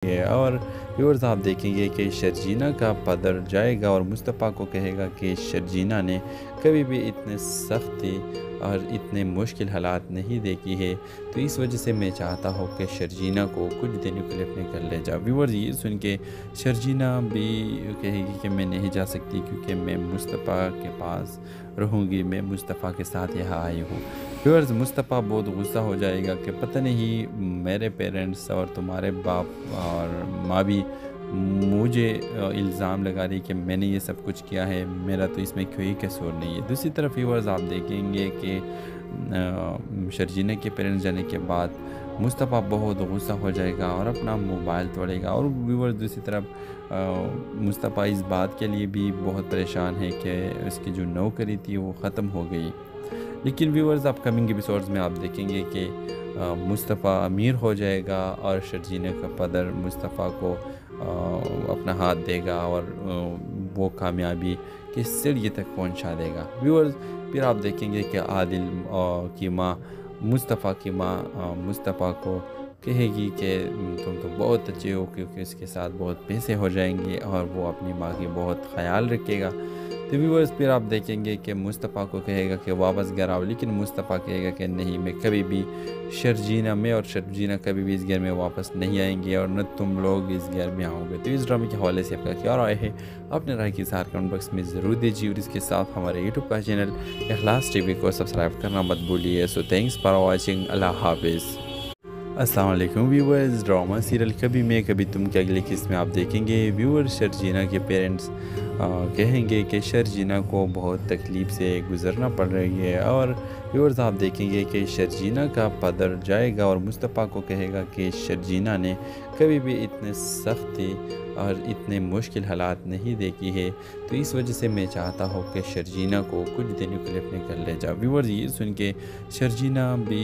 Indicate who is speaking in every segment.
Speaker 1: اور ویورز آپ دیکھیں گے کہ شرجینہ کا پدر جائے گا اور مصطفیٰ کو کہے گا کہ شرجینہ نے کبھی بھی اتنے سختی اور اتنے مشکل حالات نہیں دیکھی ہے، تو اس وجہ سے میں چاہتا ہوں کہ شرجینہ کو کچھ دنوں کے لیے اپنے گھر لے جاؤ۔ ویورز یہ سن کے شرجینہ بھی کہے گی کہ میں نہیں جا سکتی کیونکہ میں مصطفیٰ کے پاس رہوں گی، میں مصطفیٰ کے ساتھ یہاں آئی ہوں۔ ویورز مصطفیٰ بہت غصہ ہو جائے گا کہ پتہ نہیں میرے پیرنٹس اور تمہارے باپ اور ماں بھی مجھے الزام لگا رہی کہ میں نے یہ سب کچھ کیا ہے، میرا تو اس میں کوئی قصور نہیں ہے۔ دوسری طرف ویورز آپ دیکھیں گے کہ شرجینہ کے پیرنٹس جانے کے بعد مصطفیٰ بہت غصہ ہو جائے گا اور اپنا موبائل توڑے گا، اور ویورز دوسری طرف مصطفیٰ اس بات کے لیے بھی بہت پریشان ہے کہ اس کی جو نوکری تھی وہ ختم ہو گئی۔ لیکن ویورز اپ کمنگ ایپیسوڈز میں آپ دیکھیں گے کہ مصطفیٰ امیر ہو جائے گا اور شرجینہ کا پدر مصطفیٰ کو اپنا ہاتھ دے گا اور وہ کامیابی کی سیڑھی تک پہنچا دے گا۔ ویورز پھر آپ دیکھیں گے کہ عادل کی ماں مصطفیٰ کی ماں مصطفیٰ کو کہے گی کہ تم تو بہت اچھے ہو کیونکہ اس کے ساتھ بہت پیسے ہو جائیں گے اور وہ اپنی ماں کی بہت خیال رکھے گا۔ تو ویورز پھر آپ دیکھیں گے کہ مصطفیٰ کو کہے گا کہ واپس گھر آؤ، لیکن مصطفیٰ کہے گا کہ نہیں، میں کبھی بھی شرجینہ کبھی بھی اس گھر میں واپس نہیں آئیں گے اور نہ تم لوگ اس گھر میں آؤ گے۔ تو اس ڈرامے کے حوالے سے آپ کا کیا رائے ہے؟ اپنے رائے کی اظہار کمنٹ باکس میں ضرور دیجیے، اور اس کے ساتھ ہمارے یوٹیوب کا چینل اخلاص ٹی وی کو سبسکرائب کرنا مت بھولیے۔ سو تھینکس فار واچنگ، اللہ حافظ۔ السلام علیکم ویورز، ڈرامہ سیریل کبھی میں کبھی تم کے اگلی قسط میں آپ دیکھیں گے ویور شرجینہ کے پیرنٹس کہیں گے کہ شرجینہ کو بہت تکلیف سے گزرنا پڑ رہی ہے، اور ویورز آپ دیکھیں گے کہ شرجینہ کا پدر جائے گا اور مصطفیٰ کو کہے گا کہ شرجینہ نے کبھی بھی اتنے سختی اور اتنے مشکل حالات نہیں دیکھی ہے، تو اس وجہ سے میں چاہتا ہوں کہ شرجینہ کو کچھ دنوں کے لیے اپنے گھر لے جاؤ۔ ویورز یہ سن کے شرجینہ بھی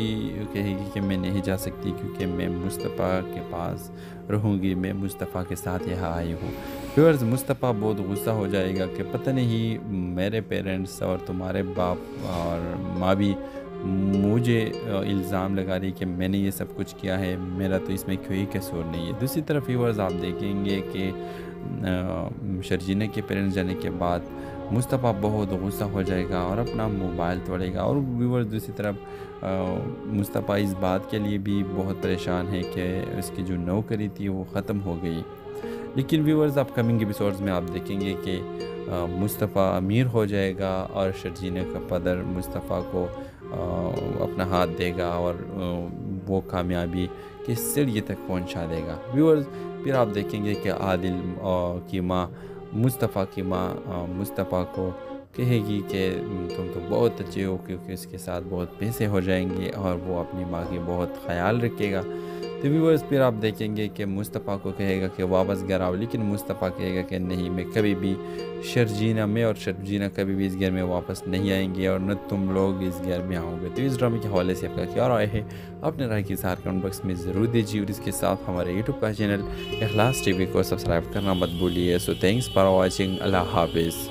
Speaker 1: کہے گی کہ میں نہیں جا سکتی کیونکہ میں مصطفیٰ کے پاس رہوں گی، میں مصطفیٰ کے ساتھ یہاں آئی ہوں۔ ویورز مصطفیٰ بہت غصہ ہو جائے گا کہ پتہ نہیں میرے پیرنٹس اور تمہارے باپ اور ماں بھی مجھے الزام لگا رہی کہ میں نے یہ سب کچھ کیا ہے، میرا تو اس میں کوئی قصور نہیں ہے۔ دوسری طرف ویورز آپ دیکھیں گے کہ شرجینہ کے پیرنٹس جانے کے بعد مصطفیٰ بہت غصہ ہو جائے گا اور اپنا موبائل توڑے گا، اور ویورز دوسری طرف مصطفیٰ اس بات کے لیے بھی بہت پریشان ہے کہ اس کی جو نوکری تھی وہ ختم ہو گئی۔ لیکن ویورز اپ کمنگ ایپیسوڈز میں آپ دیکھیں گے کہ مصطفیٰ امیر ہو جائے گا اور شرجینہ کا پدر مصطفیٰ کو اپنا ہاتھ دے گا اور وہ کامیابی کی سیڑھی تک پہنچا دے گا۔ ویورز پھر آپ دیکھیں گے کہ عادل کی ماں مصطفیٰ کو کہے گی کہ تم تو بہت اچھے ہو کیونکہ اس کے ساتھ بہت پیسے ہو جائیں گے اور وہ اپنی ماں کی بہت خیال رکھے گا۔ تو ویورز پھر آپ دیکھیں گے کہ مصطفیٰ کو کہے گا کہ واپس گھر آؤ، لیکن مصطفیٰ کہے گا کہ نہیں، میں کبھی بھی شرجینہ کبھی بھی اس گھر میں واپس نہیں آئیں گے اور نہ تم لوگ اس گھر میں آؤ گے۔ تو اس ڈرامے کے حوالے سے آپ کا کیا رائے ہے؟ اپنے رائے کی اظہار کمنٹ باکس میں ضرور دیجیے، اور اس کے ساتھ ہمارے یوٹیوب کا چینل اخلاص ٹی وی کو سبسکرائب کرنا مت بھولیے۔ سو تھینکس فار واچنگ، اللہ حافظ۔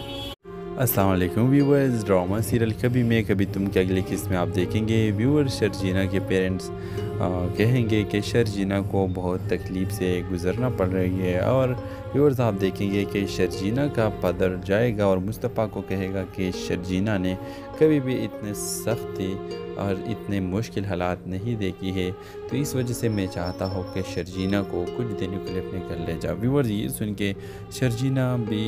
Speaker 1: السلام علیکم ویورز، ڈرامہ سیریل کبھی میں کبھی تم کے اگلی قسط میں آپ دیکھیں گے ویور شرجینہ کے پیرنٹس کہیں گے کہ شرجینہ کو بہت تکلیف سے گزرنا پڑ رہی ہے، اور ویورز آپ دیکھیں گے کہ شرجینہ کا پدر جائے گا اور مصطفیٰ کو کہے گا کہ شرجینہ نے کبھی بھی اتنے سختی اور اتنے مشکل حالات نہیں دیکھی ہے، تو اس وجہ سے میں چاہتا ہوں کہ شرجینہ کو کچھ دنوں کے لیے اپنے گھر لے جاؤ۔ ویورز یہ سن کے شرجینہ بھی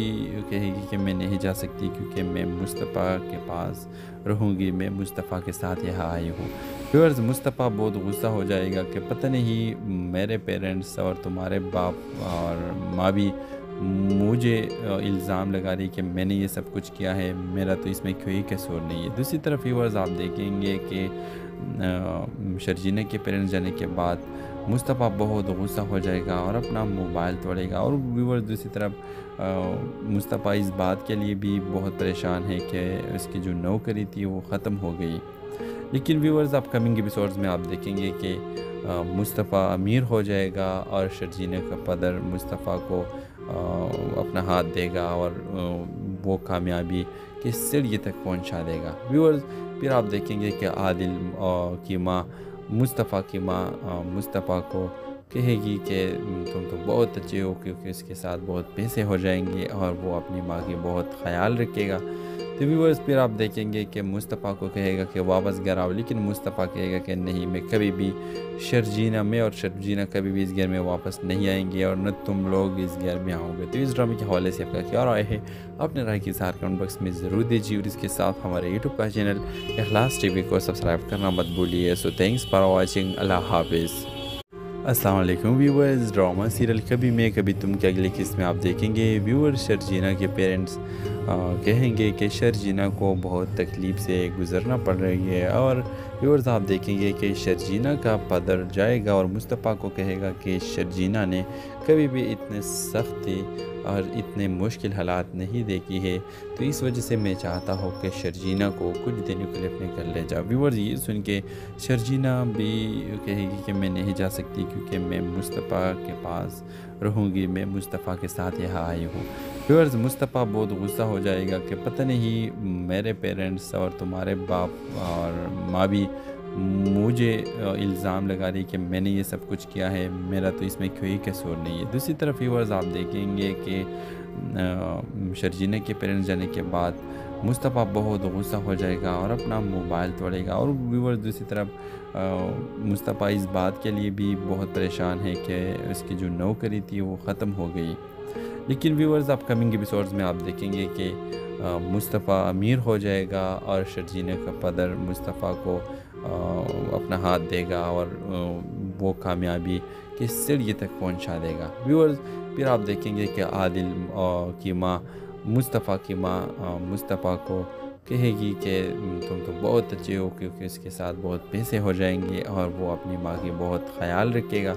Speaker 1: کہے گی کہ میں نہیں جا سکتی کیونکہ میں مصطفیٰ کے پاس رہوں گی، میں مصطفیٰ کے ساتھ یہاں آئی ہوں۔ ویورز مصطفیٰ بہت غصہ ہو جائے گا کہ پتہ نہیں میرے پیرنٹس اور تمہارے باپ اور ماں بھی مجھے الزام لگا رہی کہ میں نے یہ سب کچھ کیا ہے، میرا تو اس میں کوئی قصور نہیں ہے۔ دوسری طرف ویورز آپ دیکھیں گے کہ شرجینہ کے پیرنٹس جانے کے بعد مصطفیٰ بہت غصہ ہو جائے گا اور اپنا موبائل توڑے گا، اور ویورز دوسری طرف مصطفیٰ اس بات کے لیے بھی بہت پریشان ہے کہ اس کی جو نوکری تھی وہ ختم ہو گئی۔ لیکن ویورز اپ کمنگ ایپیسوڈز میں آپ دیکھیں گے کہ مصطفیٰ امیر ہو جائے گا اور شرجینہ کا پدر مصطفیٰ کو اپنا ہاتھ دے گا اور وہ کامیابی کی سیڑھی تک پہنچا دے گا۔ ویورز پھر آپ دیکھیں گے کہ عادل کی ماں مصطفیٰ کو کہے گی کہ تم تو بہت اچھے ہو کیونکہ اس کے ساتھ بہت پیسے ہو جائیں گے اور وہ اپنی ماں کی بہت خیال رکھے گا۔ تو ویورز پھر آپ دیکھیں گے کہ مصطفیٰ کو کہے گا کہ واپس گھر آؤ، لیکن مصطفیٰ کہے گا کہ نہیں، میں کبھی بھی شرجینہ میں اور شرجینہ کبھی بھی اس گھر میں واپس نہیں آئیں گے اور نہ تم لوگ اس گھر میں آؤ گے۔ تو اس ڈرامے کے حوالے سے آپ کا کیا رائے ہے؟ اپنے رائے کی اظہار کمنٹ باکس میں ضرور دیجیے، اور اس کے ساتھ ہمارے یوٹیوب کا چینل اخلاص ٹی وی کو سبسکرائب کرنا مت بھولیے۔ سو تھینکس فار واچنگ، اللہ حافظ۔ السلام علیکم ویورز، ڈرامہ سیریل کبھی میں کبھی تم کے اگلی قسط میں آپ دیکھیں گے ویور شرجینہ کے پیرنٹس کہیں گے کہ شرجینہ کو بہت تکلیف سے گزرنا پڑ رہی ہے، اور ویورز آپ دیکھیں گے کہ شرجینہ کا پدر جائے گا اور مصطفیٰ کو کہے گا کہ شرجینہ نے کبھی بھی اتنے سختی اور اتنے مشکل حالات نہیں دیکھی ہے، تو اس وجہ سے میں چاہتا ہوں کہ شرجینہ کو کچھ دنوں کے لیے اپنے گھر لے جاؤ۔ ویورز یہ سن کے شرجینہ بھی کہے گی کہ میں نہیں جا سکتی کیونکہ میں مصطفیٰ کے پاس رہوں گی، میں مصطفیٰ کے ساتھ یہاں آئی ہوں۔ ویورز مصطفیٰ بہت غصہ ہو جائے گا کہ پتہ نہیں میرے پیرنٹس اور تمہارے باپ اور ماں بھی مجھے الزام لگا رہی کہ میں نے یہ سب کچھ کیا ہے، میرا تو اس میں کوئی قصور نہیں ہے۔ دوسری طرف ویورز آپ دیکھیں گے کہ شرجینہ کے پیرنٹس جانے کے بعد مصطفیٰ بہت غصہ ہو جائے گا اور اپنا موبائل توڑے گا، اور ویورز دوسری طرف مصطفیٰ اس بات کے لیے بھی بہت پریشان ہے کہ اس کی جو نوکری تھی وہ ختم ہو گئی۔ لیکن ویورز اپ کمنگ ایپیسوڈز میں آپ دیکھیں گے کہ مصطفیٰ امیر ہو جائے گا اور شرجینہ کا پدر مصطفیٰ کو اپنا ہاتھ دے گا اور وہ کامیابی کی سیڑھی تک پہنچا دے گا۔ ویورز پھر آپ دیکھیں گے کہ عادل کی ماں مصطفیٰ کی ماں مصطفیٰ کو کہے گی کہ تم تو بہت اچھے ہو کیونکہ اس کے ساتھ بہت پیسے ہو جائیں گے اور وہ اپنی ماں کی بہت خیال رکھے گا۔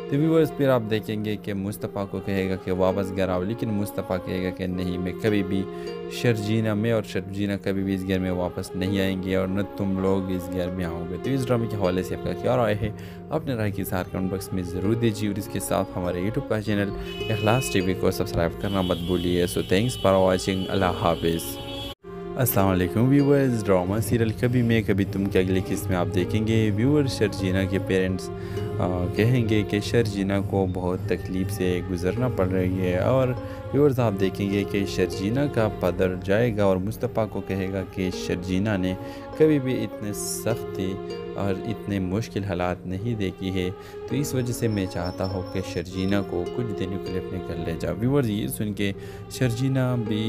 Speaker 1: تو ویورز پھر آپ دیکھیں گے کہ مصطفیٰ کو کہے گا کہ واپس گھر آؤ، لیکن مصطفیٰ کہے گا کہ نہیں، میں کبھی بھی شرجینہ میں اور شرجینہ کبھی بھی اس گھر میں واپس نہیں آئیں گے اور نہ تم لوگ اس گھر میں آؤ گے۔ تو اس ڈرامے کے حوالے سے آپ کا کیا رائے ہے؟ اپنے رائے کی اظہار کمنٹ باکس میں ضرور دیجیے، اور اس کے ساتھ ہمارے یوٹیوب کا چینل اخلاص ٹی وی کو سبسکرائب کرنا مت بھولیے۔ سو تھینکس فار واچنگ، اللہ حافظ۔ السلام علیکم ویورز، ڈرامہ سیریل کبھی میں کبھی تم کے اگلی قسط میں آپ دیکھیں گے ویور شرجینہ کے پیرنٹس کہیں گے کہ شرجینہ کو بہت تکلیف سے گزرنا پڑ رہی ہے، اور ویورز آپ دیکھیں گے کہ شرجینہ کا پدر جائے گا اور مصطفیٰ کو کہے گا کہ شرجینہ نے کبھی بھی اتنے سختی اور اتنے مشکل حالات نہیں دیکھی ہے، تو اس وجہ سے میں چاہتا ہوں کہ شرجینہ کو کچھ دنوں کے لیے اپنے گھر لے جاؤ۔ ویورز یہ سن کے شرجینہ بھی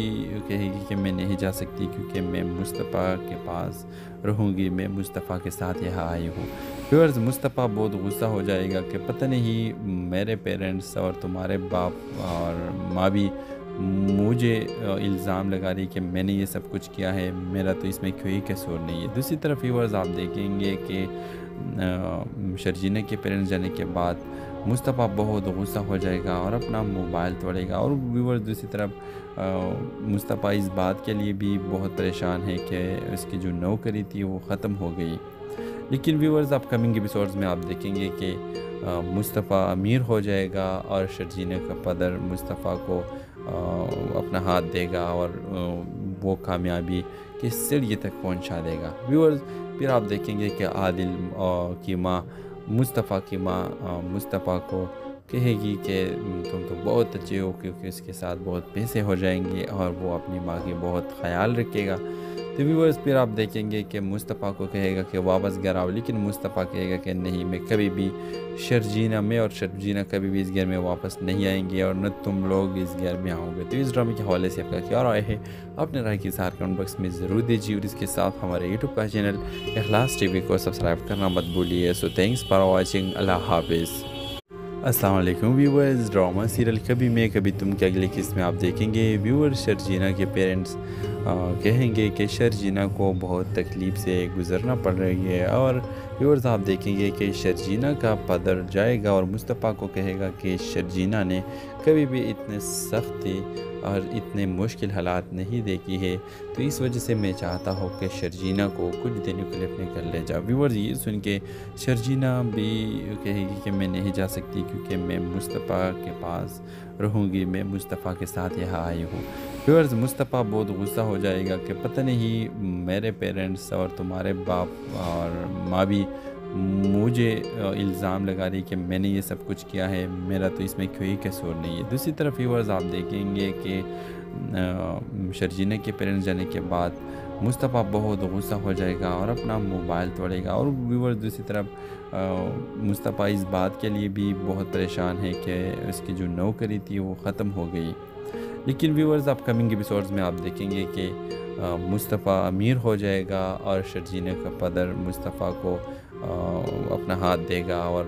Speaker 1: کہے گی کہ میں نہیں جا سکتی کیونکہ میں مصطفیٰ کے پاس رہوں گی، میں مصطفیٰ کے ساتھ یہاں آئی ہوں۔ ویورز مصطفیٰ بہت غصہ ہو جائے گا کہ پتہ نہیں میرے پیرنٹس اور تمہارے باپ اور ماں بھی مجھے الزام لگا رہی کہ میں نے یہ سب کچھ کیا ہے، میرا تو اس میں کوئی قصور نہیں ہے۔ دوسری طرف ویورز آپ دیکھیں گے کہ شرجینہ کے پیرنٹس جانے کے بعد مصطفیٰ بہت غصہ ہو جائے گا اور اپنا موبائل توڑے گا، اور ویورز دوسری طرف مصطفیٰ اس بات کے لیے بھی بہت پریشان ہے کہ اس کی جو نوکری تھی وہ ختم ہو گئی۔ لیکن ویورز اپ کمنگ ایپیسوڈز میں آپ دیکھیں گے کہ مصطفیٰ امیر ہو جائے گا اور شرجینہ کا پدر مصطفیٰ کو اپنا ہاتھ دے گا اور وہ کامیابی کی سیڑھی تک پہنچا دے گا۔ ویورز پھر آپ دیکھیں گے کہ عادل کی ماں مصطفیٰ کی ماں مصطفیٰ کو کہے گی کہ تم تو بہت اچھے ہو کیونکہ اس کے ساتھ بہت پیسے ہو جائیں گے اور وہ اپنی ماں کی بہت خیال رکھے گا۔ تو ویورز پھر آپ دیکھیں گے کہ مصطفیٰ کو کہے گا کہ واپس گھر آؤ، لیکن مصطفیٰ کہے گا کہ نہیں، میں کبھی بھی شرجینہ میں اور شرجینہ کبھی بھی اس گھر میں واپس نہیں آئیں گے اور نہ تم لوگ اس گھر میں آؤ گے۔ تو اس ڈرامے کے حوالے سے آپ کا کیا رائے ہے؟ اپنے رائے کی اظہار کمنٹ باکس میں ضرور دیجیے، اور اس کے ساتھ ہمارے یوٹیوب کا چینل اخلاص ٹی وی کو سبسکرائب کرنا مت بھولیے۔ سو تھینکس فار واچنگ، اللہ حافظ۔ السلام علیکم ویورز، ڈرامہ سیریل کبھی میں کبھی تم کے اگلی قسط میں آپ دیکھیں گے ویور شرجینہ کے پیرنٹس کہیں گے کہ شرجینہ کو بہت تکلیف سے گزرنا پڑ رہی ہے، اور ویورز آپ دیکھیں گے کہ شرجینہ کا پدر جائے گا اور مصطفیٰ کو کہے گا کہ شرجینہ نے کبھی بھی اتنے سختی اور اتنے مشکل حالات نہیں دیکھی ہے، تو اس وجہ سے میں چاہتا ہوں کہ شرجینہ کو کچھ دنوں کے لیے اپنے گھر لے جاؤ۔ ویورز یہ سن کے شرجینہ بھی کہے گی کہ میں نہیں جا سکتی کیونکہ میں مصطفیٰ کے پاس رہوں گی، میں مصطفیٰ کے ساتھ یہاں آئی ہوں۔ ویورز مصطفیٰ بہت غصہ ہو جائے گا کہ پتہ نہیں میرے پیرنٹس اور تمہارے باپ اور ماں بھی مجھے الزام لگا رہی کہ میں نے یہ سب کچھ کیا ہے، میرا تو اس میں کوئی قصور نہیں ہے۔ دوسری طرف ویورز آپ دیکھیں گے کہ شرجینہ کے پیرنٹس جانے کے بعد مصطفیٰ بہت غصہ ہو جائے گا اور اپنا موبائل توڑے گا، اور ویورز دوسری طرف مصطفیٰ اس بات کے لیے بھی بہت پریشان ہے کہ اس کی جو نوکری تھی وہ ختم ہو گئی۔ لیکن ویورز اپ کمنگ ایپیسوڈز میں آپ دیکھیں گے کہ مصطفیٰ امیر ہو جائے گا اور شرجینہ کا پدر مصطفیٰ کو اپنا ہاتھ دے گا اور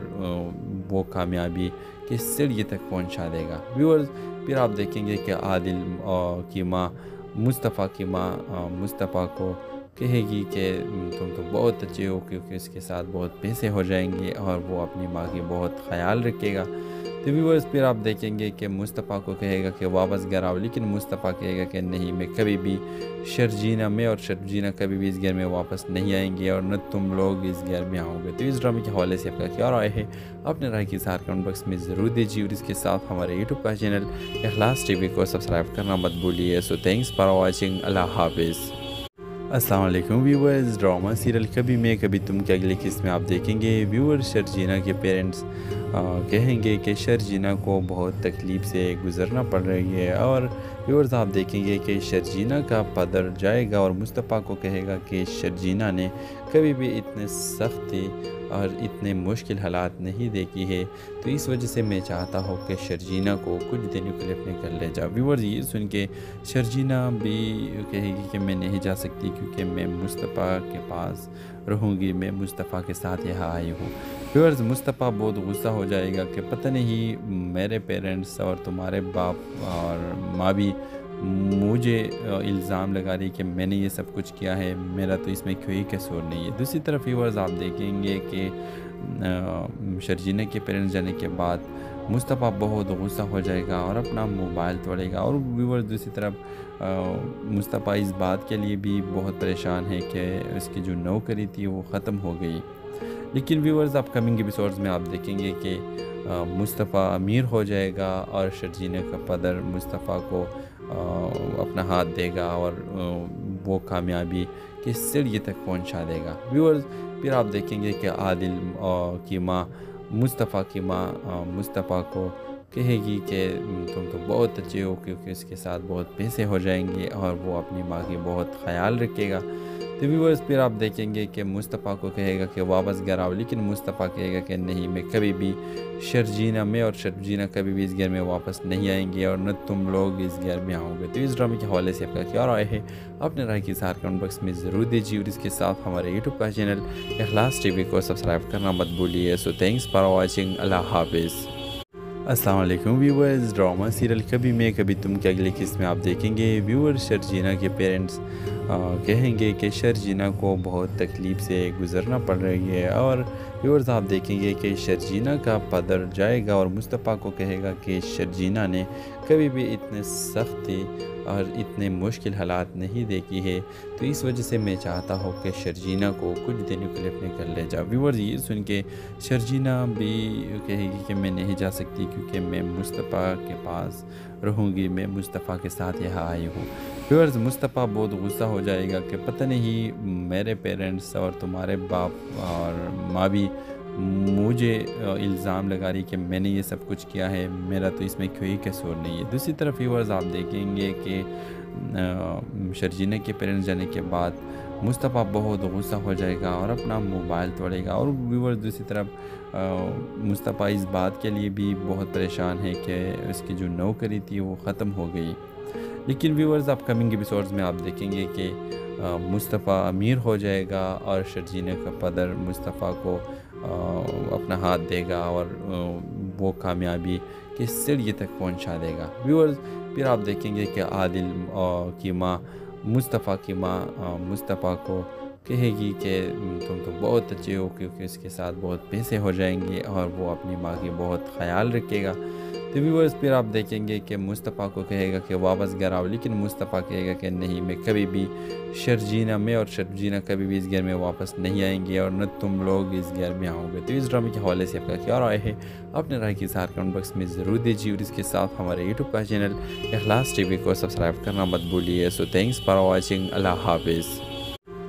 Speaker 1: وہ کامیابی کی سیڑھی تک پہنچا دے گا۔ ویورز پھر آپ دیکھیں گے کہ عادل کی ماں مصطفیٰ کی ماں مصطفیٰ کو کہے گی کہ تم تو بہت اچھے ہو، کیونکہ اس کے ساتھ بہت پیسے ہو جائیں گے اور وہ اپنی ماں کی بہت خیال رکھے گا۔ تو ویورز پھر آپ دیکھیں گے کہ مصطفیٰ کو کہے گا کہ واپس گھر آؤ، لیکن مصطفیٰ کہے گا کہ نہیں، میں کبھی بھی شرجینہ اور شرجینہ کبھی بھی اس گھر میں واپس نہیں آئیں گے اور نہ تم لوگ اس گھر میں آؤ گے۔ تو اس ڈرامے کے حوالے سے آپ کا کیا رائے ہے؟ اپنے رائے کی اظہار کمنٹ باکس میں ضرور دیجیے، اور اس کے ساتھ ہمارے یوٹیوب کا چینل اخلاص ٹی وی کو سبسکرائب کرنا مت بھولیے۔ سو تھینکس فار واچنگ، اللہ حافظ۔ السلام علیکم ویورز، ڈرامہ سیریل کبھی میں کبھی تم کے اگلی قسط میں آپ دیکھیں گے ویورز شرجینہ کے پیرنٹس کہیں گے کہ شرجینہ کو بہت تکلیف سے گزرنا پڑ رہی ہے، اور ویورز آپ دیکھیں گے کہ شرجینہ کا پدر جائے گا اور مصطفیٰ کو کہے گا کہ شرجینہ نے کبھی بھی اتنے سختی اور اتنے مشکل حالات نہیں دیکھی ہے، تو اس وجہ سے میں چاہتا ہوں کہ شرجینہ کو کچھ دنوں کے لیے اپنے گھر لے جاؤ۔ ویورز یہ سن کے شرجینہ بھی کہے گی کہ میں نہیں جا سکتی، کیونکہ میں مصطفیٰ کے پاس رہوں گی، میں مصطفیٰ کے ساتھ یہاں آئی ہوں۔ ویورز مصطفیٰ بہت غصہ ہو جائے گا کہ پتہ نہیں میرے پیرنٹس اور تمہارے باپ اور ماں بھی مجھے الزام لگا رہی کہ میں نے یہ سب کچھ کیا ہے، میرا تو اس میں کوئی قصور نہیں ہے۔ دوسری طرف ویورز آپ دیکھیں گے کہ شرجینہ کے پیرنٹس جانے کے بعد مصطفیٰ بہت غصہ ہو جائے گا اور اپنا موبائل توڑے گا، اور ویورز دوسری طرف مصطفیٰ اس بات کے لیے بھی بہت پریشان ہے کہ اس کی جو نوکری تھی وہ ختم ہو گئی۔ لیکن ویورز اپ کمنگ ایپیسوڈز میں آپ دیکھیں گے کہ مصطفیٰ امیر ہو جائے گا اور شرجینہ کا پدر مصطفیٰ کو اپنا ہاتھ دے گا اور وہ کامیابی کی سیڑھی تک پہنچا دے گا۔ ویورز پھر آپ دیکھیں گے کہ عادل کی ماں مصطفیٰ کی ماں مصطفیٰ کو کہے گی کہ تم تو بہت اچھے ہو، کیونکہ اس کے ساتھ بہت پیسے ہو جائیں گے اور وہ اپنی ماں کی بہت خیال رکھے گا۔ تو ویورز پھر آپ دیکھیں گے کہ مصطفیٰ کو کہے گا کہ واپس گھر آؤ، لیکن مصطفیٰ کہے گا کہ نہیں، میں کبھی بھی شرجینہ اور شرجینہ کبھی بھی اس گھر میں واپس نہیں آئیں گے اور نہ تم لوگ اس گھر میں آؤ گے۔ تو اس ڈرامے کے حوالے سے آپ کا کیا رائے ہے؟ اپنے رائے کی اظہار کمنٹ باکس میں ضرور دیجیے، اور اس کے ساتھ ہمارے یوٹیوب کا چینل اخلاص ٹی وی کو سبسکرائب کرنا مت بھولیے۔ سو تھینکس فار واچنگ، اللہ حافظ۔ السلام علیکم ویورز، ڈرامہ سیریل کبھی میں کبھی تم کے اگلی قسط میں آپ دیکھیں گے ویورز شرجینہ کے پیرنٹس کہیں گے کہ شرجینہ کو بہت تکلیف سے گزرنا پڑ رہی ہے، اور ویورز آپ دیکھیں گے کہ شرجینہ کا پدر جائے گا اور مصطفیٰ کو کہے گا کہ شرجینہ نے کبھی بھی اتنے سختی اور اتنے مشکل حالات نہیں دیکھی ہے، تو اس وجہ سے میں چاہتا ہوں کہ شرجینہ کو کچھ دنوں کے لیے اپنے گھر لے جاؤ۔ ویورز یہ سن کے شرجینہ بھی کہے گی کہ میں نہیں جا سکتی، کیونکہ میں مصطفیٰ کے پاس رہوں گی، میں مصطفیٰ کے ساتھ یہاں آئی ہوں۔ ویورز مصطفیٰ بہت غصہ ہو جائے گا کہ پتہ نہیں میرے پیرنٹس اور تمہارے باپ اور ماں بھی مجھے الزام لگا رہی کہ میں نے یہ سب کچھ کیا ہے، میرا تو اس میں کوئی قصور نہیں ہے۔ دوسری طرف ویورز آپ دیکھیں گے کہ شرجینہ کے پیرنٹس جانے کے بعد مصطفیٰ بہت غصہ ہو جائے گا اور اپنا موبائل توڑے گا، اور ویورز دوسری طرف مصطفیٰ اس بات کے لیے بھی بہت پریشان ہے کہ اس کی جو نوکری تھی وہ ختم ہو گئی۔ لیکن ویورز اپ کمنگ ایپیسوڈز میں آپ دیکھیں گے کہ مصطفیٰ امیر ہو جائے گا اور شرجینہ کا پدر مصطفیٰ کو اپنا ہاتھ دے گا اور وہ کامیابی کی سیڑھی تک پہنچا دے گا۔ ویورز پھر آپ دیکھیں گے کہ عادل کی ماں مصطفیٰ کی ماں مصطفیٰ کو کہے گی کہ تم تو بہت اچھے ہو، کیونکہ اس کے ساتھ بہت پیسے ہو جائیں گے اور وہ اپنی ماں کی بہت خیال رکھے گا۔ تو ویورز پھر آپ دیکھیں گے کہ مصطفیٰ کو کہے گا کہ واپس گھر آؤ، لیکن مصطفیٰ کہے گا کہ نہیں، میں کبھی بھی شرجینہ اور شرجینہ کبھی بھی اس گھر میں واپس نہیں آئیں گے اور نہ تم لوگ اس گھر میں آؤ گے۔ تو اس ڈرامے کے حوالے سے آپ کا کیا رائے ہے؟ اپنے رائے کی اظہار کمنٹ باکس میں ضرور دیجیے، اور اس کے ساتھ ہمارے یوٹیوب کا چینل اخلاص ٹی وی کو سبسکرائب کرنا مت بھولیے۔ سو تھینکس فار واچنگ، اللہ حافظ۔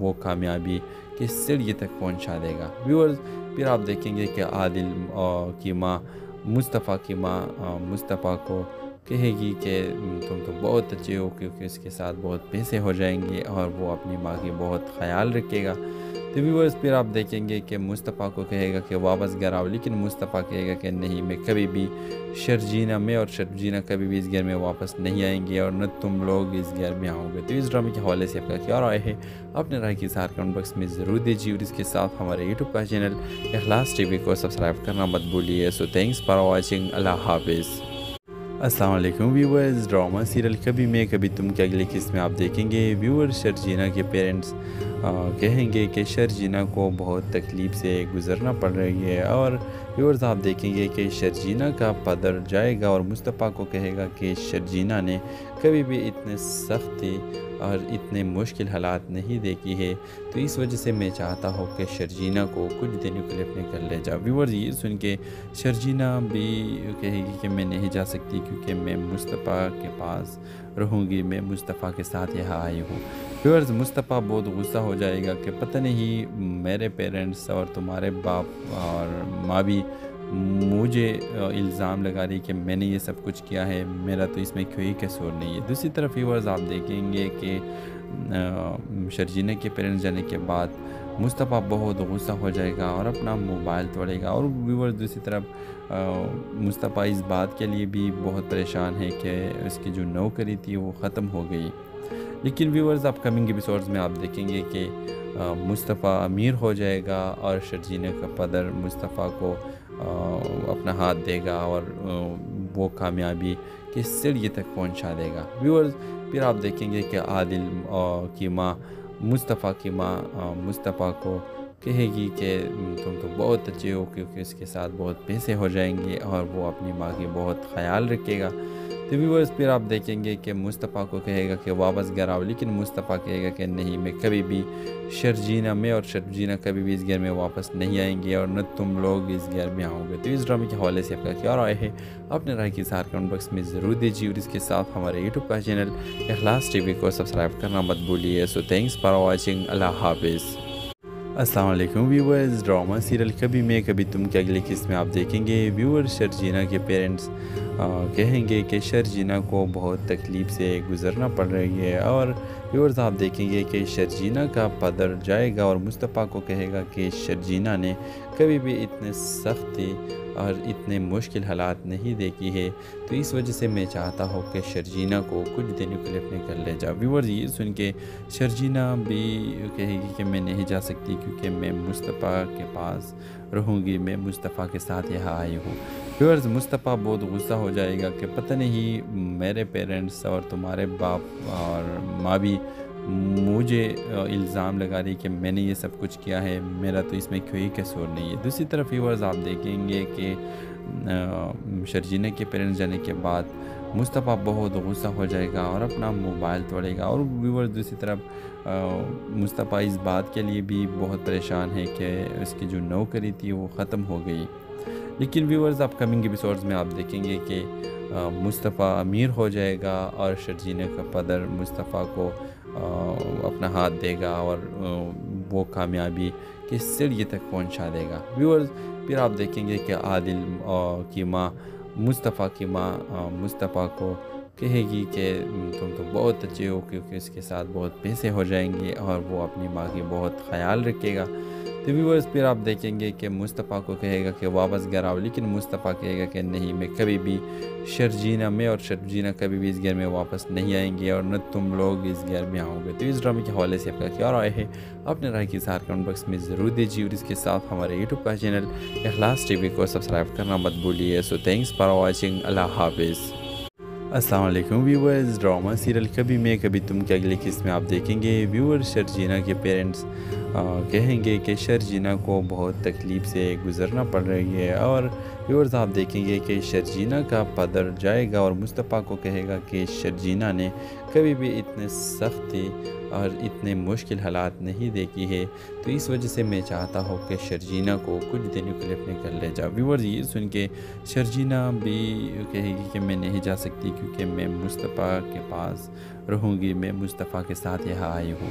Speaker 1: وہ کامیابی کی سیڑھی تک پہنچا دے گا۔ ویورز پھر آپ دیکھیں گے کہ عادل کی ماں مصطفیٰ کی ماں مصطفیٰ کو کہے گی کہ تم تو بہت اچھے ہو، کیونکہ اس کے ساتھ بہت پیسے ہو جائیں گے، اور وہ اپنی ماں کی بہت خیال رکھے گا۔ تو ویورز پھر آپ دیکھیں گے کہ مصطفیٰ کو کہے گا کہ واپس گھر آؤ، لیکن مصطفیٰ کہے گا کہ نہیں، میں کبھی بھی میں اور شرجینہ کبھی بھی اس گھر میں واپس نہیں آئیں گے، اور نہ تم لوگ اس گھر میں آؤ گے۔ تو اس ڈرامے کے حوالے سے آپ کا کیا رائے ہے؟ اپنے رائے کی اظہار کمنٹ باکس میں ضرور دیجیے، اور اس کے ساتھ ہمارے یوٹیوب کا چینل اخلاص ٹی وی کو سبسکرائب کرنا مت بھولیے۔ سو تھینکس فار واچنگ، اللہ حافظ۔ السلام علیکم ویورز، ڈرامہ سیریل کبھی میں کبھی تم کے اگلی قسط میں آپ دیکھیں گے ویور شرجینہ کے پیرنٹس کہیں گے کہ شرجینہ کو بہت تکلیف سے گزرنا پڑ رہی ہے، اور ویورز آپ دیکھیں گے کہ شرجینہ کا پدر جائے گا اور مصطفیٰ کو کہے گا کہ شرجینہ نے کبھی بھی اتنے سختی اور اتنے مشکل حالات نہیں دیکھی ہے، تو اس وجہ سے میں چاہتا ہوں کہ شرجینہ کو کچھ دنوں کے لیے اپنے گھر لے جاؤ۔ ویورز یہ سن کے شرجینہ بھی کہے گی کہ میں نہیں جا سکتی، کیونکہ میں مصطفیٰ کے پاس رہوں گی، میں مصطفیٰ کے ساتھ یہاں آئی ہوں۔ ویورز مصطفیٰ بہت غصہ ہو جائے گا کہ پتہ نہیں میرے پیرنٹس اور تمہارے باپ اور ماں بھی مجھے الزام لگا رہی کہ میں نے یہ سب کچھ کیا ہے، میرا تو اس میں کوئی قصور نہیں ہے۔ دوسری طرف ویورز آپ دیکھیں گے کہ شرجینہ کے پیرنٹس جانے کے بعد مصطفیٰ بہت غصہ ہو جائے گا اور اپنا موبائل توڑے گا، اور ویورز دوسری طرف مصطفیٰ اس بات کے لیے بھی بہت پریشان ہے کہ اس کی جو نوکری تھی وہ ختم ہو گئی۔ لیکن ویورز اپ کمنگ ایپیسوڈز میں آپ دیکھیں گے کہ مصطفیٰ امیر ہو جائے گا، اور شرجینہ کا پدر مصطفیٰ کو اپنا ہاتھ دے گا، اور وہ کامیابی کی سیڑھی تک پہنچا دے گا۔ ویورز پھر آپ دیکھیں گے کہ عادل کی ماں مصطفیٰ کی ماں مصطفیٰ کو کہے گی کہ تم تو بہت اچھے ہو، کیونکہ اس کے ساتھ بہت پیسے ہو جائیں گے، اور وہ اپنی ماں کی بہت خیال رکھے گا۔ تو ویورز پھر آپ دیکھیں گے کہ مصطفیٰ کو کہے گا کہ واپس گھر آؤ، لیکن مصطفیٰ کہے گا کہ نہیں، میں کبھی بھی شرجینہ کبھی بھی اس گھر میں واپس نہیں آئیں گے، اور نہ تم لوگ اس گھر میں آؤ گے۔ تو اس ڈرامے کے حوالے سے آپ کا کیا رائے ہے؟ اپنے رائے کی اظہار کمنٹ باکس میں ضرور دیجیے، اور اس کے ساتھ ہمارے یوٹیوب کا چینل اخلاص ٹی وی کو سبسکرائب کرنا مت بھولیے۔ سو تھینکس فار واچنگ، اللہ حافظ۔ السلام علیکم ویورز، ڈرامہ سیریل کبھی میں کبھی تم کے اگلی قسط میں آپ دیکھیں گے ویور شرجینہ کے پیرنٹس کہیں گے کہ شرجینہ کو بہت تکلیف سے گزرنا پڑ رہی ہے، اور ویورز آپ دیکھیں گے کہ شرجینہ کا پدر جائے گا اور مصطفیٰ کو کہے گا کہ شرجینہ نے کبھی بھی اتنے سختی اور اتنے مشکل حالات نہیں دیکھی ہے، تو اس وجہ سے میں چاہتا ہوں کہ شرجینہ کو کچھ دنوں کے لیے اپنے گھر لے جاؤ۔ ویورز یہ سن کے شرجینہ بھی کہے گی کہ میں نہیں جا سکتی، کیونکہ میں مصطفیٰ کے پاس رہوں گی، میں مصطفیٰ کے ساتھ یہاں آئی ہوں۔ ویورز مصطفیٰ بہت غصہ ہو جائے گا کہ پتہ نہیں میرے پیرنٹس اور تمہارے باپ اور ماں بھی مجھے الزام لگا رہی کہ میں نے یہ سب کچھ کیا ہے، میرا تو اس میں کوئی قصور نہیں ہے۔ دوسری طرف ویورز آپ دیکھیں گے کہ شرجینہ کے پیرنٹس جانے کے بعد مصطفیٰ بہت غصہ ہو جائے گا اور اپنا موبائل توڑے گا، اور ویورز دوسری طرف مصطفیٰ اس بات کے لیے بھی بہت پریشان ہے کہ اس کی جو نوکری تھی وہ ختم ہو گئی۔ لیکن ویورز اپ کمنگ ایپیسوڈز میں آپ دیکھیں گے کہ مصطفیٰ امیر ہو جائے گا، اور شرجینہ کا پدر مصطفیٰ کو اپنا ہاتھ دے گا، اور وہ کامیابی کی سیڑھی تک پہنچا دے گا۔ ویورز پھر آپ دیکھیں گے کہ عادل کی ماں مصطفیٰ کی ماں مصطفیٰ کو کہے گی کہ تم تو بہت اچھے ہو، کیونکہ اس کے ساتھ بہت پیسے ہو جائیں گے، اور وہ اپنی ماں کی بہت خیال رکھے گا۔ تو ویورز پھر آپ دیکھیں گے کہ مصطفیٰ کو کہے گا کہ واپس گھر آؤ، لیکن مصطفیٰ کہے گا کہ نہیں، میں کبھی بھی شرجینہ کبھی بھی اس گھر میں واپس نہیں آئیں گے، اور نہ تم لوگ اس گھر میں آؤ گے۔ تو اس ڈرامے کے حوالے سے آپ کا کیا رائے ہے؟ اپنے رائے کی اظہار کمنٹ باکس میں ضرور دیجیے، اور اس کے ساتھ ہمارے یوٹیوب کا چینل اخلاص ٹی وی کو سبسکرائب کرنا مت بھولیے۔ سو تھینکس فار واچنگ، اللہ حافظ۔ السلام علیکم ویورز، ڈرامہ سیریل کبھی میں کبھی تم کے اگلی قسط میں آپ دیکھیں گے ویور شرجینہ کے پیرنٹس کہیں گے کہ شرجینہ کو بہت تکلیف سے گزرنا پڑ رہی ہے، اور ویورز آپ دیکھیں گے کہ شرجینہ کا پدر جائے گا اور مصطفیٰ کو کہے گا کہ شرجینہ نے کبھی بھی اتنے سختی اور اتنے مشکل حالات نہیں دیکھی ہے، تو اس وجہ سے میں چاہتا ہوں کہ شرجینہ کو کچھ دنوں کے لیے اپنے گھر لے جاؤ۔ ویورز یہ سن کے شرجینہ بھی کہے گی کہ میں نہیں جا سکتی، کیونکہ میں مصطفیٰ کے پاس رہوں گی، میں مصطفیٰ کے ساتھ یہاں آئی ہوں۔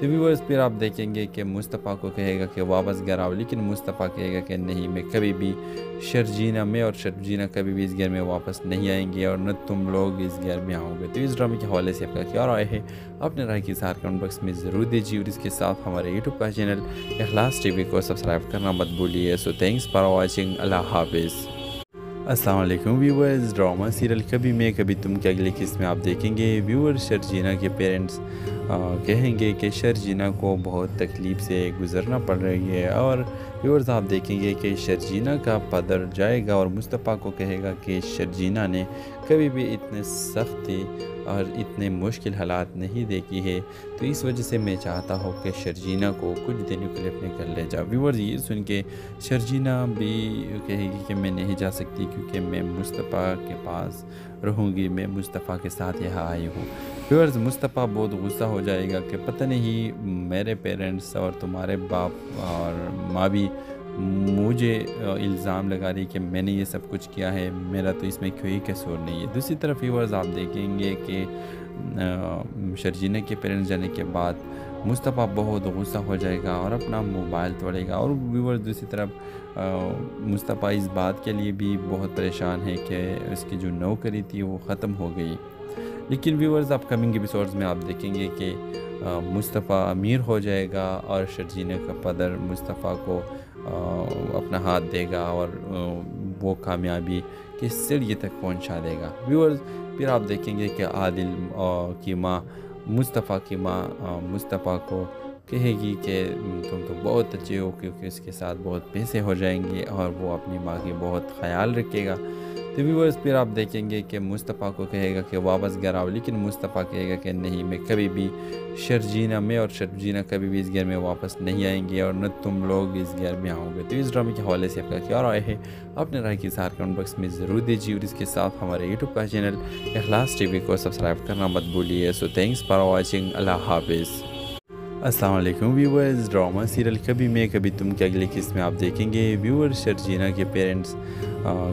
Speaker 1: تو ویورز پھر آپ دیکھیں گے کہ مصطفیٰ کو کہے گا کہ واپس گھر آؤ، لیکن مصطفیٰ کہے گا کہ نہیں، میں کبھی بھی شرجینہ میں اور شرجینہ کبھی بھی اس گھر میں واپس نہیں آئیں گے اور نہ تم لوگ اس گھر میں آؤ گے۔ تو اس ڈرامے کے حوالے سے آپ کا کیا رائے ہے؟ اپنے رائے کی اظہار کمنٹ باکس میں ضرور دیجیے، اور اس کے ساتھ ہمارے یوٹیوب کا چینل اخلاص ٹی وی کو سبسکرائب کرنا مت بھولیے۔ سو تھینکس فار واچنگ، اللہ حافظ۔ السلام علیکم ویورز، ڈرامہ سیریل کبھی میں کبھی تم کے اگلی قسط میں آپ دیکھیں گے ویور شرجینہ کے پیرنٹس کہیں گے کہ شرجینہ کو بہت تکلیف سے گزرنا پڑ رہی ہے، اور ویورز آپ دیکھیں گے کہ شرجینہ کا پدر جائے گا اور مصطفیٰ کو کہے گا کہ شرجینہ نے کبھی بھی اتنے سختی اور اتنے مشکل حالات نہیں دیکھی ہے، تو اس وجہ سے میں چاہتا ہوں کہ شرجینہ کو کچھ دنوں کے لیے اپنے گھر لے جاؤ۔ ویورز یہ سن کے شرجینہ بھی کہے گی کہ میں نہیں جا سکتی، کیونکہ میں مصطفیٰ کے پاس رہوں گی، میں مصطفیٰ کے ساتھ یہاں آئی ہوں۔ ویورز مصطفیٰ بہت غصہ ہو جائے گا کہ پتہ نہیں میرے پیرنٹس اور تمہارے باپ اور ماں بھی مجھے الزام لگا رہی کہ میں نے یہ سب کچھ کیا ہے، میرا تو اس میں کوئی قصور نہیں ہے۔ دوسری طرف ویورز آپ دیکھیں گے کہ شرجینہ کے پیرنٹس جانے کے بعد مصطفیٰ بہت غصہ ہو جائے گا اور اپنا موبائل توڑے گا، اور ویورز دوسری طرف مصطفیٰ اس بات کے لیے بھی بہت پریشان ہے کہ اس کی جو نوکری تھی وہ ختم ہو گئی۔ لیکن ویورز اپ کمنگ ایپیسوڈز میں آپ دیکھیں گے کہ مصطفیٰ امیر ہو جائے گا اور شرجینہ کا پدر مصطفیٰ کو اپنا ہاتھ دے گا اور وہ کامیابی کی سیڑھی تک پہنچا دے گا۔ ویورز پھر آپ دیکھیں گے کہ عادل کی ماں مصطفیٰ کی ماں مصطفیٰ کو کہے گی کہ تم تو بہت اچھے ہو، کیونکہ اس کے ساتھ بہت پیسے ہو جائیں گے اور وہ اپنی ماں کی بہت خیال رکھے گا۔ تو ویورز پھر آپ دیکھیں گے کہ مصطفیٰ کو کہے گا کہ واپس گھر آؤ، لیکن مصطفیٰ کہے گا کہ نہیں، میں کبھی بھی شرجینہ میں اور شرجینہ کبھی بھی اس گھر میں واپس نہیں آئیں گے اور نہ تم لوگ اس گھر میں آؤ گے۔ تو اس ڈرامے کے حوالے سے آپ کا کیا رائے ہے؟ اپنے رائے کی اظہار کمنٹ باکس میں ضرور دیجیے، اور اس کے ساتھ ہمارے یوٹیوب کا چینل اخلاص ٹی وی کو سبسکرائب کرنا مت بھولیے۔ سو تھینکس فار واچنگ، اللہ حافظ۔ السلام علیکم ویورز، ڈرامہ سیریل کبھی میں کبھی تم کے اگلی قسط میں آپ دیکھیں گے ویور شرجینہ کے پیرنٹس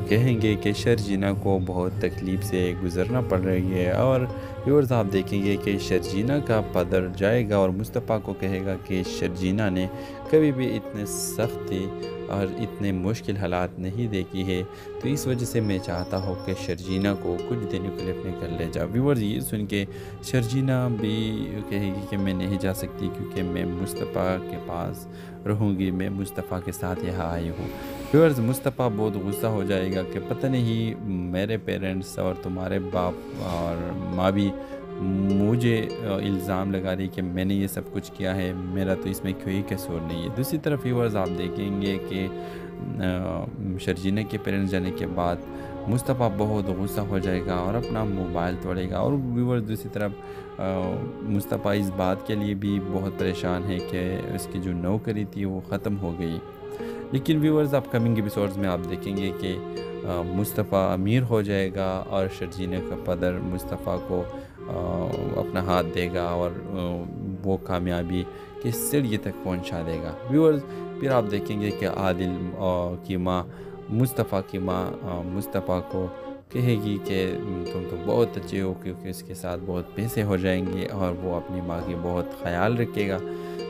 Speaker 1: کہیں گے کہ شرجینہ کو بہت تکلیف سے گزرنا پڑ رہی ہے، اور ویورز آپ دیکھیں گے کہ شرجینہ کا پدر جائے گا اور مصطفیٰ کو کہے گا کہ شرجینہ نے کبھی بھی اتنے سختی اور اتنے مشکل حالات نہیں دیکھی ہے، تو اس وجہ سے میں چاہتا ہوں کہ شرجینہ کو کچھ دنوں کے لیے اپنے گھر لے جاؤ۔ ویورز یہ سن کے شرجینہ بھی کہے گی کہ میں نہیں جا سکتی، کیونکہ میں مصطفیٰ کے پاس رہوں گی، میں مصطفیٰ کے ساتھ یہاں آئی ہوں۔ ویورز مصطفیٰ بہت غصہ ہو جائے گا کہ پتہ نہیں میرے پیرنٹس اور تمہارے باپ اور ماں بھی مجھے الزام لگا رہی کہ میں نے یہ سب کچھ کیا ہے، میرا تو اس میں کوئی قصور نہیں ہے۔ دوسری طرف ویورز آپ دیکھیں گے کہ شرجینہ کے پیرنٹس جانے کے بعد مصطفیٰ بہت غصہ ہو جائے گا اور اپنا موبائل توڑے گا، اور ویورز دوسری طرف مصطفیٰ اس بات کے لیے بھی بہت پریشان ہے کہ اس کی جو نوکری تھی وہ ختم ہو گئی۔ لیکن ویورز اپ کمنگ ایپیسوڈز میں آپ دیکھیں گے کہ مصطفیٰ امیر ہو جائے گا اور شرجینہ کا پدر مصطفیٰ کو اپنا ہاتھ دے گا اور وہ کامیابی کی سیڑھی تک پہنچا دے گا۔ ویورز پھر آپ دیکھیں گے کہ عادل کی ماں مصطفیٰ کی ماں مصطفیٰ کو کہے گی کہ تم تو بہت اچھے ہو، کیونکہ اس کے ساتھ بہت پیسے ہو جائیں گے اور وہ اپنی ماں کی بہت خیال رکھے گا۔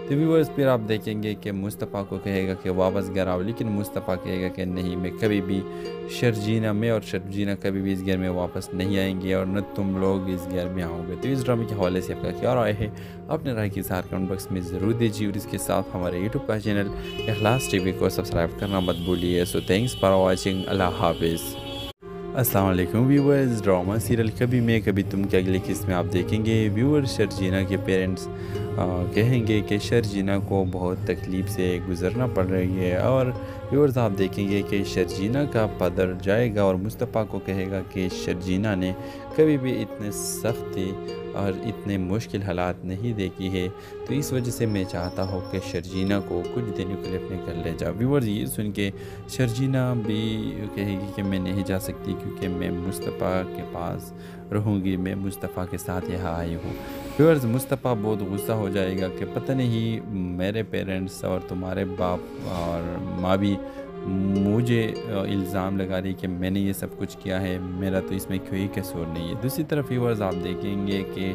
Speaker 1: تو ویورز پھر آپ دیکھیں گے کہ مصطفیٰ کو کہے گا کہ واپس گھر آؤ، لیکن مصطفیٰ کہے گا کہ نہیں، میں کبھی بھی شرجینہ میں اور شرجینہ کبھی بھی اس گھر میں واپس نہیں آئیں گے اور نہ تم لوگ اس گھر میں آؤ گے۔ تو اس ڈرامے کے حوالے سے آپ کا کیا رائے ہے؟ اپنے رائے کی اظہار کمنٹ باکس میں ضرور دیجیے، اور اس کے ساتھ ہمارے یوٹیوب کا چینل اخلاص ٹی وی کو سبسکرائب کرنا مت بھولیے۔ سو تھینکس فار واچنگ، اللہ حافظ۔ السلام علیکم ویورز، ڈرامہ سیریل کبھی میں کبھی تم کے اگلی قسط میں آپ دیکھیں گے ویور شرجینہ کے پیرنٹس کہیں گے کہ شرجینہ کو بہت تکلیف سے گزرنا پڑ رہی ہے، اور ویورز آپ دیکھیں گے کہ شرجینہ کا پدر جائے گا اور مصطفیٰ کو کہے گا کہ شرجینہ نے کبھی بھی اتنے سختی اور اتنے مشکل حالات نہیں دیکھی ہے، تو اس وجہ سے میں چاہتا ہوں کہ شرجینہ کو کچھ دنوں کے لیے اپنے گھر لے جاؤ۔ ویورز یہ سن کے شرجینہ بھی کہے گی کہ میں نہیں جا سکتی، کیونکہ میں مصطفیٰ کے پاس رہوں گی، میں مصطفیٰ کے ساتھ یہاں آئی ہوں۔ ویورز مصطفیٰ بہت غصہ ہو جائے گا کہ پتہ نہیں میرے پیرنٹس اور تمہارے باپ اور ماں بھی مجھے الزام لگا رہی کہ میں نے یہ سب کچھ کیا ہے، میرا تو اس میں کوئی قصور نہیں ہے۔ دوسری طرف ویورز آپ دیکھیں گے کہ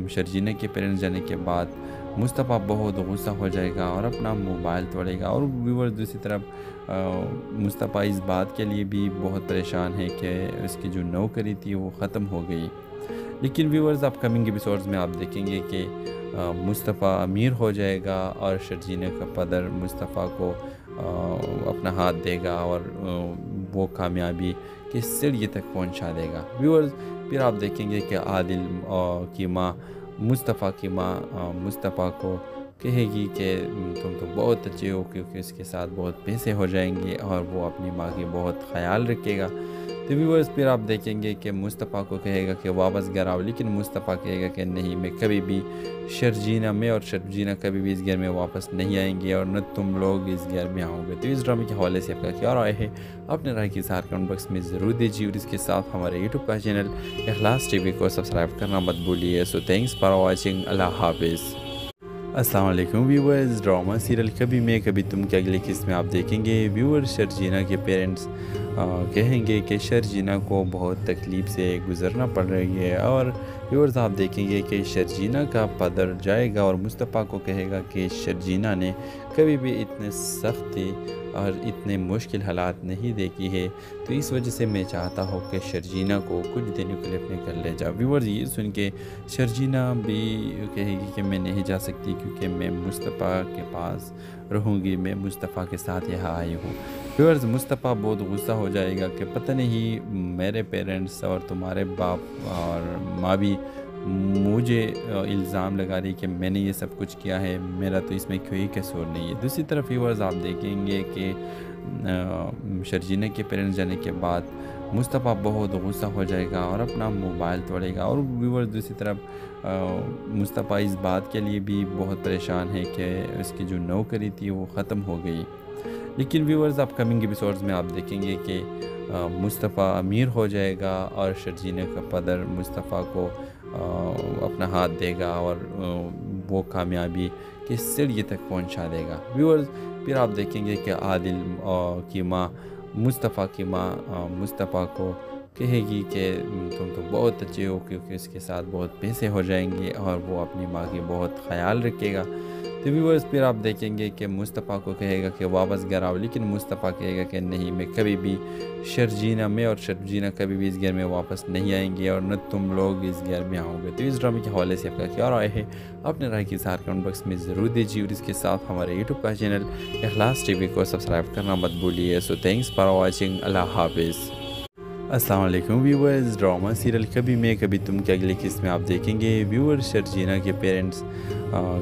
Speaker 1: شرجینہ کے پیرنٹس جانے کے بعد مصطفیٰ بہت غصہ ہو جائے گا اور اپنا موبائل توڑے گا، اور ویورز دوسری طرف مصطفیٰ اس بات کے لیے بھی بہت پریشان ہے کہ اس کی جو نوکری تھی وہ ختم ہو گئی۔ لیکن ویورز اپ کمنگ ایپیسوڈز میں آپ دیکھیں گے کہ مصطفیٰ امیر ہو جائے گا اور شرجینہ کا پدر مصطفیٰ کو اپنا ہاتھ دے گا اور وہ کامیابی کی سیڑھی تک پہنچا دے گا۔ ویورز پھر آپ دیکھیں گے کہ عادل کی ماں مصطفیٰ کی ماں مصطفیٰ کو کہے گی کہ تم تو بہت اچھے ہو، کیونکہ اس کے ساتھ بہت پیسے ہو جائیں گے اور وہ اپنی ماں کی بہت خیال رکھے گا۔ تو ویورز پھر آپ دیکھیں گے کہ مصطفیٰ کو کہے گا کہ واپس گھر آؤ، لیکن مصطفیٰ کہے گا کہ نہیں، میں کبھی بھی شرجینہ میں اور شرجینہ کبھی بھی اس گھر میں واپس نہیں آئیں گے اور نہ تم لوگ اس گھر میں آؤ گے۔ تو اس ڈرامے کے حوالے سے آپ کا کیا رائے ہے؟ اپنے رائے کی اظہار کمنٹ باکس میں ضرور دیجیے، اور اس کے ساتھ ہمارے یوٹیوب کا چینل اخلاص ٹی وی کو سبسکرائب کرنا مت بھولیے۔ سو تھینکس فار واچنگ، اللہ حافظ۔ السلام علیکم ویورز، ڈرامہ سیریل کبھی میں کبھی تم کے اگلی قسط میں آپ دیکھیں گے ویورز شرجینہ کے پیرنٹس کہیں گے کہ شرجینہ کو بہت تکلیف سے گزرنا پڑ رہی ہے، اور ویورز آپ دیکھیں گے کہ شرجینہ کا پدر جائے گا اور مصطفیٰ کو کہے گا کہ شرجینہ نے کبھی بھی اتنے سختی اور اتنے مشکل حالات نہیں دیکھی ہے، تو اس وجہ سے میں چاہتا ہوں کہ شرجینہ کو کچھ دنوں کے لیے اپنے گھر لے جاؤ۔ ویورز یہ سن کے شرجینہ بھی کہے گی کہ میں نہیں جا سکتی، کیونکہ میں مصطفیٰ کے پاس رہوں گی، میں مصطفیٰ کے ساتھ یہاں آئی ہوں۔ ویورز مصطفیٰ بہت غصہ ہو جائے گا کہ پتہ نہیں میرے پیرنٹس اور تمہارے باپ اور ماں بھی مجھے الزام لگا رہی کہ میں نے یہ سب کچھ کیا ہے، میرا تو اس میں کوئی قصور نہیں ہے۔ دوسری طرف ویورز آپ دیکھیں گے کہ شرجینہ کے پیرنٹس جانے کے بعد مصطفیٰ بہت غصہ ہو جائے گا اور اپنا موبائل توڑے گا، اور ویورز دوسری طرف مصطفیٰ اس بات کے لیے بھی بہت پریشان ہے کہ اس کی جو نوکری تھی وہ ختم ہو گئی۔ لیکن ویورز اپ کمنگ ایپیسوڈز میں آپ دیکھیں گے کہ مصطفیٰ امیر ہو جائے گا اور شرجینہ کا پدر مصطفیٰ کو اپنا ہاتھ دے گا اور وہ کامیابی کی سیڑھی تک پہنچا دے گا۔ ویورز پھر آپ دیکھیں گے کہ عادل کی ماں مصطفیٰ کی ماں مصطفیٰ کو کہے گی کہ تم تو بہت اچھے ہو، کیونکہ اس کے ساتھ بہت پیسے ہو جائیں گے اور وہ اپنی ماں کی بہت خیال رکھے گا۔ تو ویورز پھر آپ دیکھیں گے کہ مصطفیٰ کو کہے گا کہ واپس گھر آؤ، لیکن مصطفیٰ کہے گا کہ نہیں، میں کبھی بھی شرجینہ میں اور شرجینہ کبھی بھی اس گھر میں واپس نہیں آئیں گے اور نہ تم لوگ اس گھر میں آؤ گے۔ تو اس ڈرامے کے حوالے سے آپ کا کیا رائے ہے؟ اپنے رائے کی اظہار کمنٹ باکس میں ضرور دیجیے، اور اس کے ساتھ ہمارے یوٹیوب کا چینل اخلاص ٹی وی کو سبسکرائب کرنا مت بھولیے۔ سو تھینکس فار واچنگ، اللہ حافظ۔ السلام علیکم ویورز، ڈرامہ سیریل کبھی میں کبھی تم کے اگلی قسط میں آپ دیکھیں گے ویورز شرجینہ کے پیرنٹس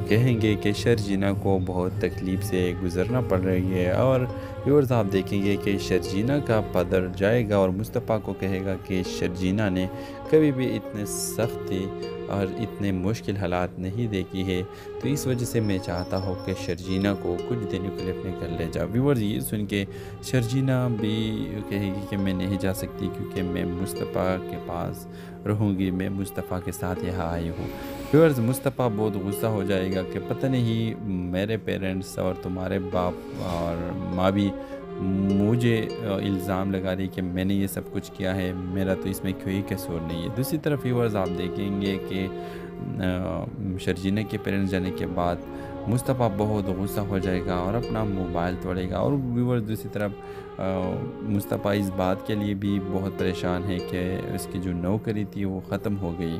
Speaker 1: کہیں گے کہ شرجینہ کو بہت تکلیف سے گزرنا پڑ رہی ہے، اور ویورز آپ دیکھیں گے کہ شرجینہ کا پدر جائے گا اور مصطفیٰ کو کہے گا کہ شرجینہ نے کبھی بھی اتنے سختی اور اتنے مشکل حالات نہیں دیکھی ہے، تو اس وجہ سے میں چاہتا ہوں کہ شرجینہ کو کچھ دنوں کے لیے اپنے گھر لے جاؤ۔ ویورز یہ سن کے شرجینہ بھی کہے گی کہ میں نہیں جا سکتی، کیونکہ میں مصطفیٰ کے پاس رہوں گی، میں مصطفیٰ کے ساتھ یہاں آئی ہوں۔ ویورز مصطفیٰ بہت غصہ ہو جائے گا کہ پتہ نہیں میرے پیرنٹس اور تمہارے باپ اور ماں بھی مجھے الزام لگا رہی کہ میں نے یہ سب کچھ کیا ہے، میرا تو اس میں کوئی قصور نہیں ہے۔ دوسری طرف ویورز آپ دیکھیں گے کہ شرجینہ کے پیرنٹس جانے کے بعد مصطفیٰ بہت غصہ ہو جائے گا اور اپنا موبائل توڑے گا، اور ویورز دوسری طرف مصطفیٰ اس بات کے لیے بھی بہت پریشان ہے کہ اس کی جو نوکری تھی وہ ختم ہو گئی۔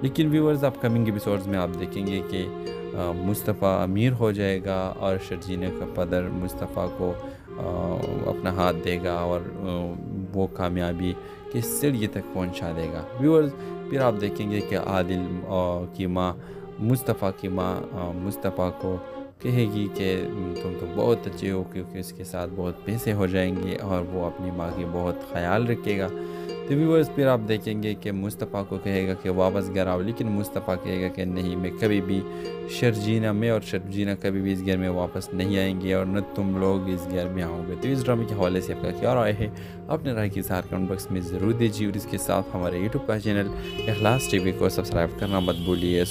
Speaker 1: لیکن ویورز اپ کمنگ ایپیسوڈز میں آپ دیکھیں گے کہ مصطفیٰ امیر ہو جائے گا اور شرجینہ کا پدر مصطفیٰ کو اپنا ہاتھ دے گا اور وہ کامیابی کی سیڑھی تک پہنچا دے گا۔ ویورز پھر آپ دیکھیں گے کہ عادل کی ماں مصطفیٰ کی ماں مصطفیٰ کو کہے گی کہ تم تو بہت اچھے ہو، کیونکہ اس کے ساتھ بہت پیسے ہو جائیں گے اور وہ اپنی ماں کی بہت خیال رکھے گا۔ تو ویورز پھر آپ دیکھیں گے کہ مصطفیٰ کو کہے گا کہ واپس گھر آؤ، لیکن مصطفیٰ کہے گا کہ نہیں، میں کبھی بھی شرجینہ میں اور شرجینہ کبھی بھی اس گھر میں واپس نہیں آئیں گے اور نہ تم لوگ اس گھر میں آؤ گے۔ تو اس ڈرامے کے حوالے سے آپ کا کیا رائے ہے؟ اپنے رائے کی اظہار کمنٹ باکس میں ضرور دیجیے، اور اس کے ساتھ ہمارے یوٹیوب کا چینل اخلاص ٹی وی کو سبسکرائب کرنا مت بھولیے۔